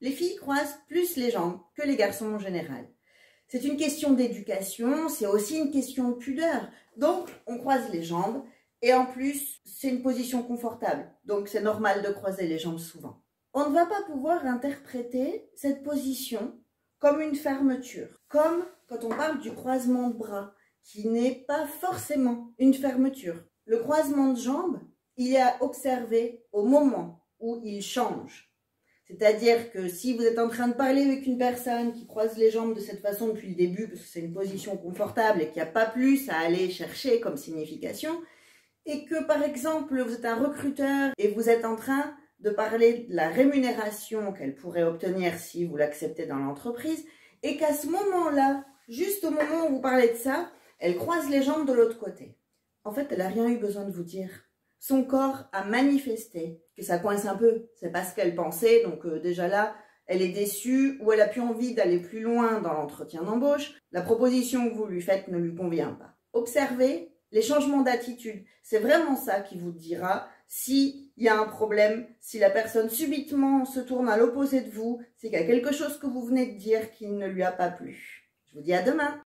les filles croisent plus les jambes que les garçons en général. C'est une question d'éducation, c'est aussi une question de pudeur. Donc, on croise les jambes et en plus, c'est une position confortable. Donc, c'est normal de croiser les jambes souvent. On ne va pas pouvoir interpréter cette position comme une fermeture, comme quand on parle du croisement de bras, qui n'est pas forcément une fermeture. Le croisement de jambes, il est à observer au moment où il change. C'est-à-dire que si vous êtes en train de parler avec une personne qui croise les jambes de cette façon depuis le début, parce que c'est une position confortable et qu'il n'y a pas plus à aller chercher comme signification, et que par exemple vous êtes un recruteur et vous êtes en train de parler de la rémunération qu'elle pourrait obtenir si vous l'acceptez dans l'entreprise, et qu'à ce moment-là, juste au moment où vous parlez de ça, elle croise les jambes de l'autre côté. En fait, elle n'a rien eu besoin de vous dire. Son corps a manifesté que ça coince un peu. C'est pas ce qu'elle pensait, donc déjà là, elle est déçue ou elle a plus envie d'aller plus loin dans l'entretien d'embauche. La proposition que vous lui faites ne lui convient pas. Observez les changements d'attitude. C'est vraiment ça qui vous dira s'il y a un problème, si la personne subitement se tourne à l'opposé de vous, c'est qu'il y a quelque chose que vous venez de dire qui ne lui a pas plu. Je vous dis à demain.